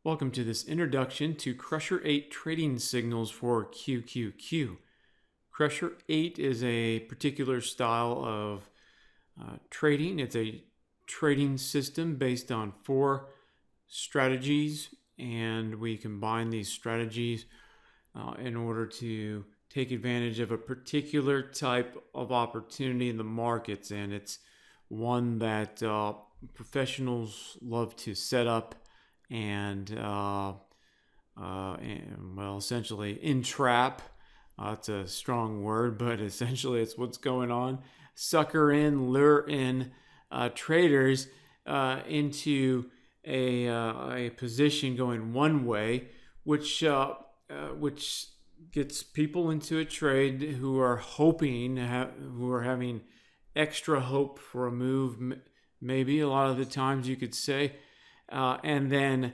Welcome to this introduction to CRUSHER8 trading signals for QQQ. CRUSHER8 is a particular style of trading. It's a trading system based on 4 strategies, and we combine these strategies in order to take advantage of a particular type of opportunity in the markets, and it's one that professionals love to set up and well, essentially entrap. It's a strong word, but essentially it's what's going on. Sucker in, lure in traders into a position going one way, which gets people into a trade who are hoping, who are having extra hope for a move. Maybe a lot of the times you could say. And then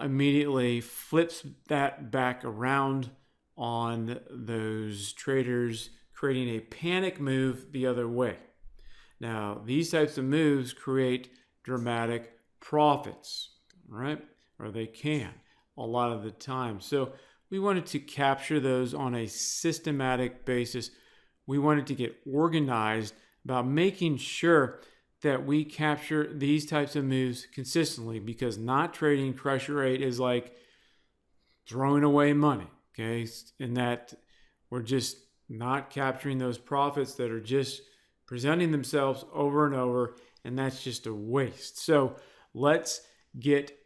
immediately flips that back around on those traders, creating a panic move the other way. Now, these types of moves create dramatic profits, right? Or they can a lot of the time. So we wanted to capture those on a systematic basis. We wanted to get organized about making sure that we capture these types of moves consistently, because not trading CRUSHER8 is like throwing away money, okay? In that we're just not capturing those profits that are just presenting themselves over and over, and that's just a waste. So let's get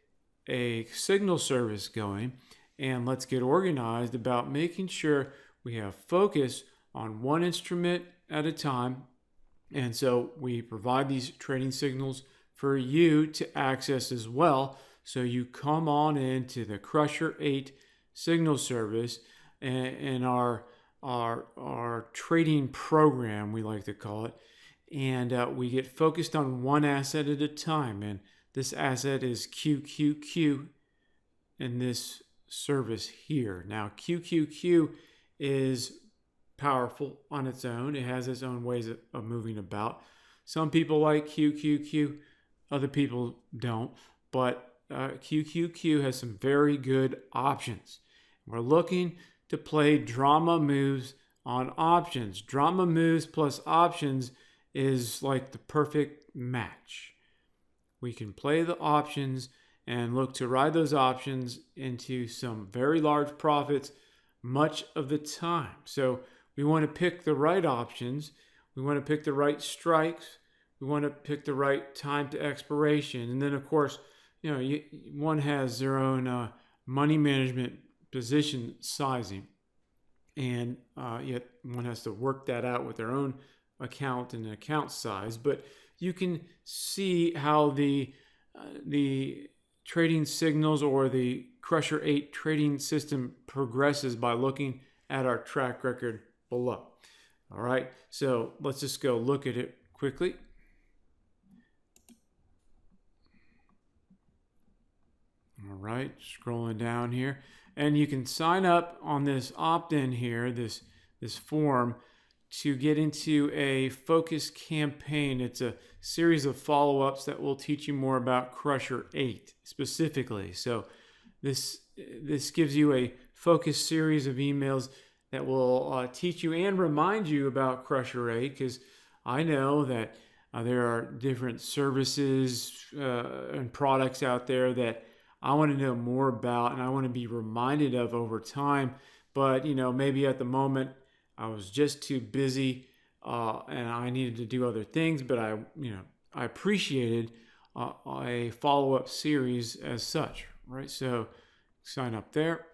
a signal service going, and let's get organized about making sure we have focus on one instrument at a time. And so we provide these trading signals for you to access as well. So you come on into the CRUSHER8 signal service and our trading program, we like to call it. And we get focused on one asset at a time. And this asset is QQQ in this service here. Now, QQQ is powerful on its own. It has its own ways of moving about. Some people like QQQ, other people don't, but QQQ has some very good options. We're looking to play drama moves on options. Drama moves plus options is like the perfect match. We can play the options and look to ride those options into some very large profits much of the time. So we want to pick the right options. We want to pick the right strikes. We want to pick the right time to expiration. And then, of course, one has their own money management position sizing. And yet one has to work that out with their own account and account size. But you can see how the trading signals or the CRUSHER8 trading system progresses by looking at our track record below. All right, so let's just go look at it quickly. All right, scrolling down here, and you can sign up on this opt-in here, this form, to get into a focus campaign. It's a series of follow-ups that will teach you more about CRUSHER8 specifically. So this gives you a focus series of emails that will teach you and remind you about CRUSHER8, because I know that there are different services and products out there that I want to know more about and I want to be reminded of over time. But maybe at the moment I was just too busy and I needed to do other things. But I appreciated a follow-up series as such, right? So sign up there,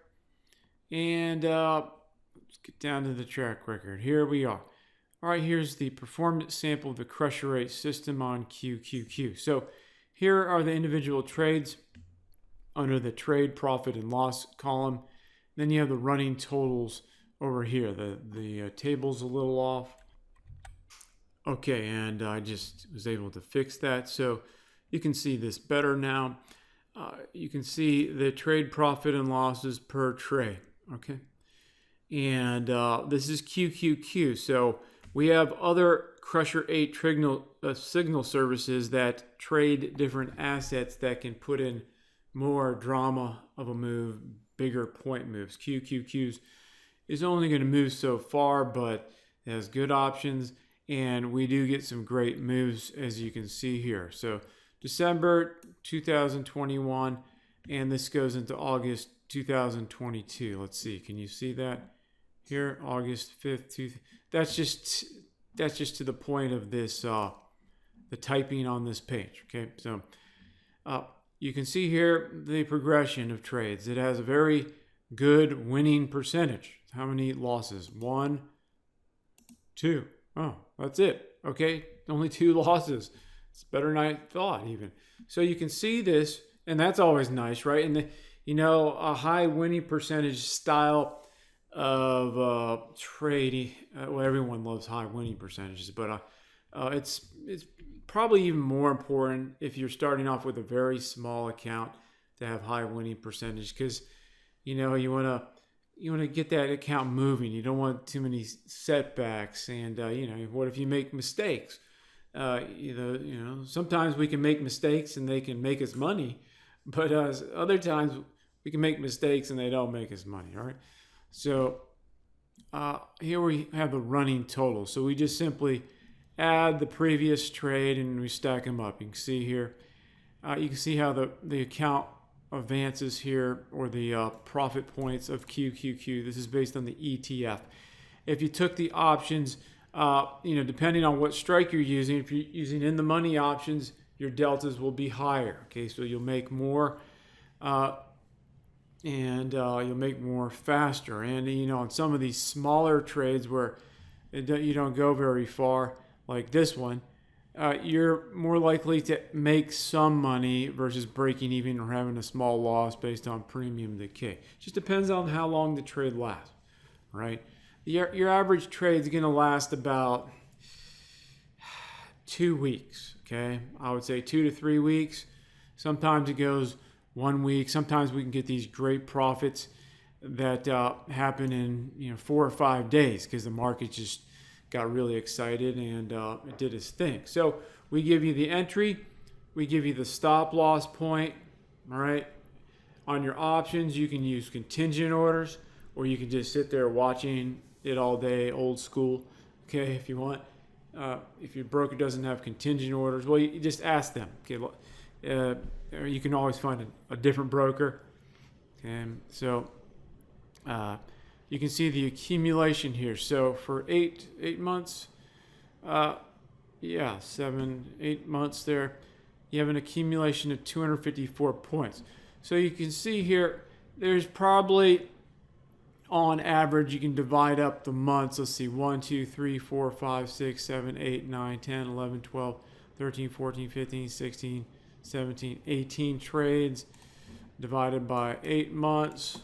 and let's get down to the track record. Here we are. All right, here's the performance sample of the CRUSHER8 system on QQQ. So here are the individual trades under the trade profit and loss column. Then you have the running totals over here. The table's a little off. Okay, and I just was able to fix that. So you can see this better now. You can see the trade profit and losses per trade. Okay. And this is QQQ. So we have other CRUSHER8 signal services that trade different assets that can put in more drama of a move, bigger point moves. QQQs is only going to move so far, but it has good options, and we do get some great moves, as you can see here. So December 2021, and this goes into August 2022. Let's see, can you see that here? August 5th. That's just to the point of this, the typing on this page. Okay, so you can see here the progression of trades. It has a very good winning percentage. How many losses? 1, 2. Oh, that's it. Okay, only 2 losses. It's better than I thought even. So you can see this, and that's always nice, right? And a high winning percentage style of trade. Well, everyone loves high winning percentages, but it's probably even more important if you're starting off with a very small account to have high winning percentage, because you want to get that account moving. You don't want too many setbacks, and what if you make mistakes? Sometimes we can make mistakes and they can make us money, but other times we can make mistakes and they don't make us money. All right. So here we have the running total. So we just simply add the previous trade and we stack them up. You can see here, you can see how the account advances here, or the profit points of QQQ. This is based on the ETF. If you took the options, depending on what strike you're using, if you're using in the money options, your deltas will be higher. Okay, so you'll make more, and you'll make more faster. And on some of these smaller trades where you don't go very far, like this one, you're more likely to make some money versus breaking even or having a small loss based on premium decay. Just depends on how long the trade lasts, right? Your average trade is going to last about 2 weeks, okay? I would say 2 to 3 weeks. Sometimes it goes 1 week. Sometimes we can get these great profits that happen in 4 or 5 days because the market just got really excited and it did its thing. So we give you the entry, we give you the stop loss point, all right? On your options, you can use contingent orders, or you can just sit there watching it all day, old school, okay, if you want. If your broker doesn't have contingent orders, well, you just ask them, okay? Or you can always find a different broker. And so you can see the accumulation here. So for 8 months, 7, 8 months there, you have an accumulation of 254 points. So you can see here, there's probably, on average, you can divide up the months. Let's see, 1, 2, 3, 4, 5, 6, 7, 8, 9, 10, 11, 12, 13, 14, 15, 16, 17, 18 trades divided by 8 months.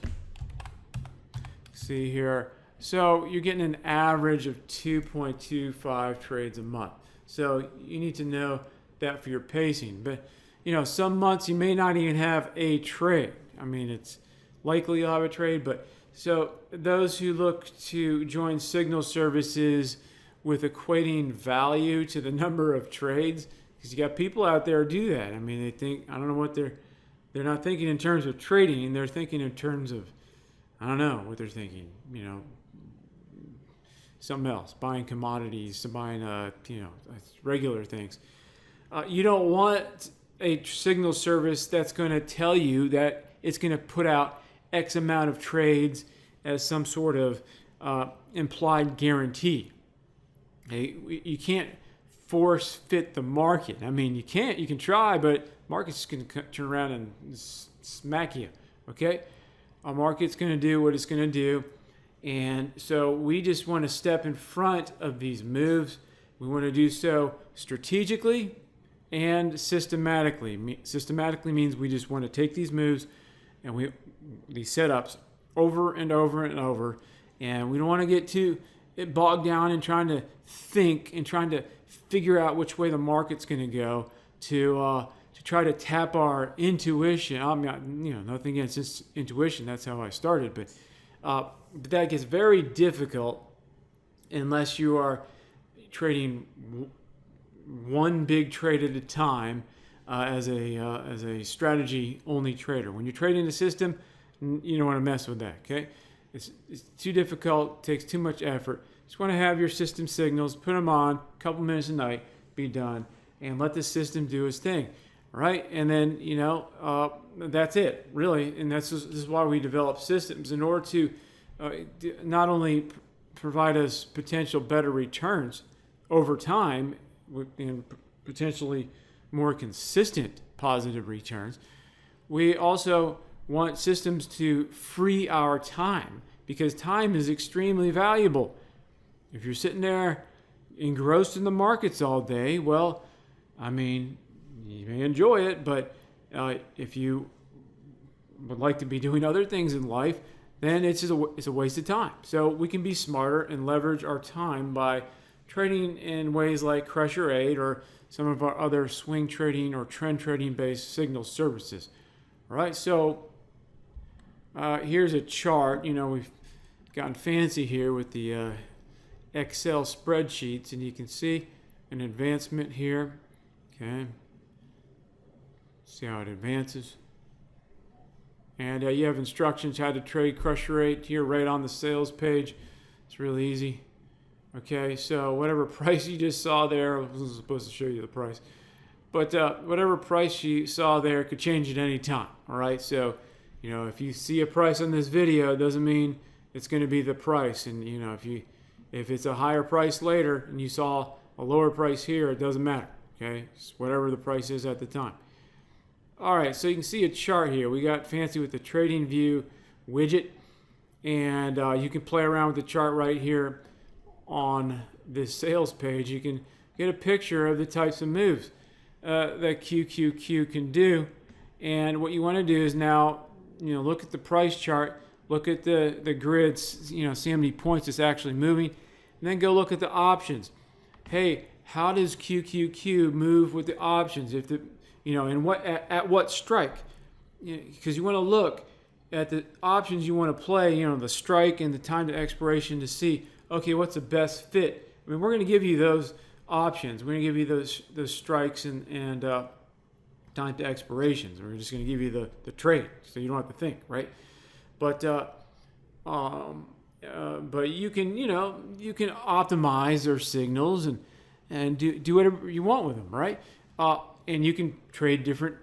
See here. So you're getting an average of 2.25 trades a month. So you need to know that for your pacing. But some months you may not even have a trade. I mean, it's likely you'll have a trade, but so those who look to join signal services with equating value to the number of trades, because you got people out there who do that. I mean, they think, I don't know what they're not thinking in terms of trading. They're thinking in terms of, I don't know what they're thinking, something else, buying commodities, buying, regular things. You don't want a signal service that's going to tell you that it's going to put out X amount of trades as some sort of implied guarantee. Okay? You can't force fit the market. I mean, you can try, but the market's just going to turn around and smack you. Okay? A market's going to do what it's going to do. And so we just want to step in front of these moves. We want to do so strategically and systematically. Systematically means we just want to take these moves and these setups over and over and over. And we don't want to get too bogged down in trying to think and trying to figure out which way the market's going to go to try to tap our intuition. I mean, nothing against intuition. That's how I started. But that gets very difficult unless you are trading one big trade at a time as a strategy only trader. When you're trading the system, you don't want to mess with that. Okay, it's too difficult, takes too much effort. Just want to have your system signals, put them on a couple minutes a night, be done, and let the system do its thing. Right, and then that's it, really, and this is why we develop systems, in order to not only provide us potential better returns over time and potentially more consistent positive returns. We also want systems to free our time, because time is extremely valuable. If you're sitting there engrossed in the markets all day, well, I mean, you may enjoy it, but if you would like to be doing other things in life, then it's a waste of time. So we can be smarter and leverage our time by trading in ways like CRUSHER8 or some of our other swing trading or trend trading based signal services. All right, so here's a chart. We've gotten fancy here with the Excel spreadsheets, and you can see an advancement here. Okay, see how it advances. And you have instructions how to trade CRUSHER8 here right on the sales page. It's really easy. Okay, so whatever price you just saw there, I wasn't supposed to show you the price, but whatever price you saw there could change at any time. All right, so if you see a price on this video, it doesn't mean it's going to be the price. And if it's a higher price later and you saw a lower price here, it doesn't matter. Okay, it's whatever the price is at the time. All right, so you can see a chart here. We got fancy with the Trading View widget, and you can play around with the chart right here on this sales page. You can get a picture of the types of moves that QQQ can do. And what you want to do is now, look at the price chart, look at the grids, see how many points it's actually moving, and then go look at the options. Hey, how does QQQ move with the options? If the and at what strike? Because you want to look at the options you want to play, the strike and the time to expiration, to see, okay, what's the best fit. I mean, we're going to give you those options. We're going to give you those strikes and time to expirations. We're just going to give you the trade, so you don't have to think, right? But you can optimize their signals and do whatever you want with them, right? And you can trade different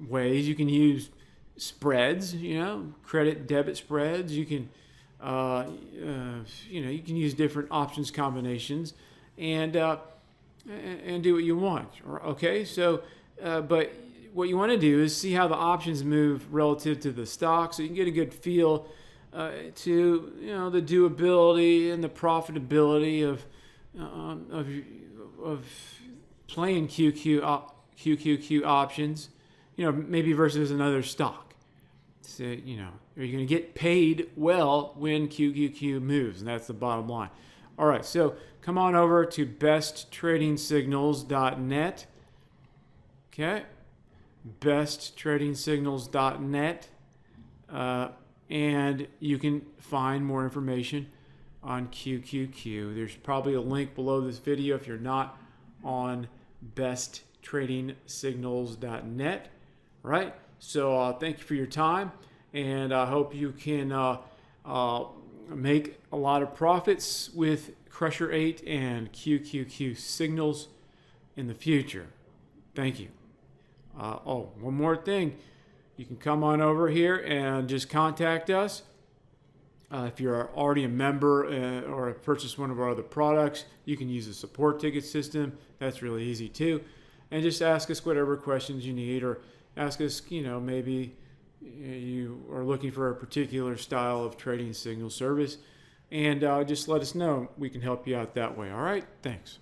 ways. You can use spreads, credit debit spreads. You can you can use different options combinations and do what you want. Okay, so but what you want to do is see how the options move relative to the stock, so you can get a good feel to the doability and the profitability of playing QQQ options, maybe versus another stock. So, are you going to get paid well when QQQ moves? And that's the bottom line. All right, so come on over to besttradingsignals.net. Okay, besttradingsignals.net. And you can find more information on QQQ. There's probably a link below this video if you're not on besttradingsignals.net. Right? So thank you for your time, and I hope you can make a lot of profits with CRUSHER8 and QQQ signals in the future. Thank you. One more thing. You can come on over here and just contact us. If you're already a member or have purchased one of our other products, you can use the support ticket system. That's really easy too. And just ask us whatever questions you need, or ask us, maybe you are looking for a particular style of trading signal service, and just let us know. We can help you out that way. All right? Thanks.